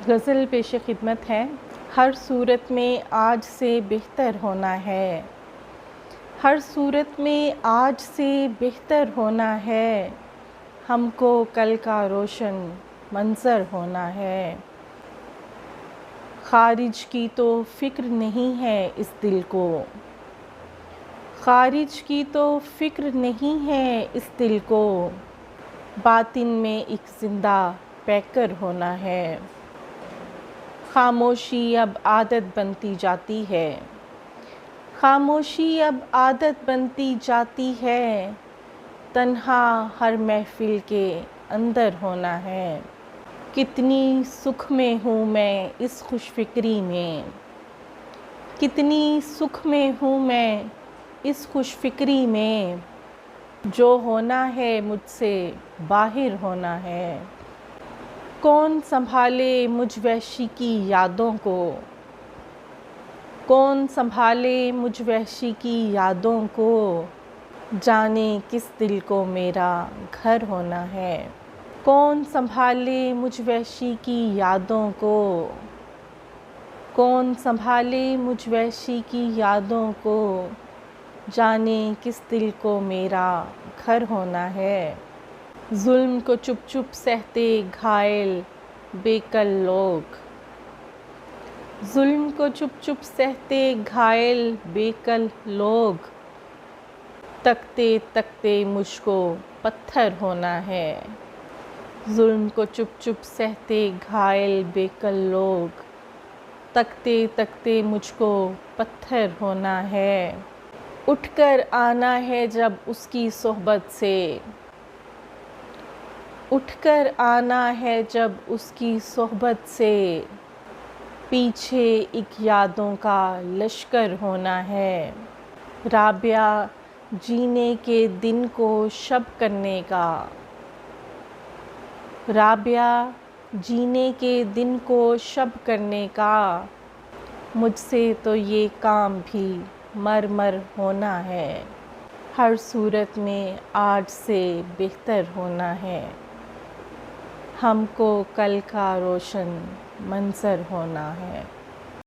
गज़ल पेश खिदमत है। हर सूरत में आज से बेहतर होना है, हर सूरत में आज से बेहतर होना है, हमको कल का रोशन मंज़र होना है। ख़ारिज की तो फ़िक्र नहीं है इस दिल को, ख़ारिज की तो फ़िक्र नहीं है इस दिल को, बातिन में एक ज़िंदा पैकर होना है। ख़ामोशी अब आदत बनती जाती है, ख़ामोशी अब आदत बनती जाती है, तन्हा हर महफ़िल के अंदर होना है। कितनी सुख में हूँ मैं इस खुशफ़िक्री में, कितनी सुख में हूँ मैं इस खुशफ़िक्री में, जो होना है मुझसे बाहिर होना है। कौन संभाले मुझ वहशी की यादों को, कौन संभाले मुझ वहशी की यादों को, जाने किस दिल को मेरा घर होना है। कौन संभाले मुझ वहशी की यादों को, कौन संभाले मुझ वहशी की यादों को, जाने किस दिल को मेरा घर होना है। ज़ुल्म को चुप चुप सहते घायल बेकल लोग, ज़ुल्म को चुप चुप सहते घायल बेकल लोग, तकते तकते मुझको पत्थर होना है। ज़ुल्म को चुप चुप सहते घायल बेकल लोग, तकते तकते मुझको पत्थर होना है। उठकर आना है जब उसकी सोहबत से, उठकर आना है जब उसकी सोहबत से, पीछे एक यादों का लश्कर होना है। राबिया जीने के दिन को शब करने का, राबिया जीने के दिन को शब करने का, मुझसे तो ये काम भी मर मर होना है। हर सूरत में आज से बेहतर होना है, हमको कल का रोशन मंज़र होना है।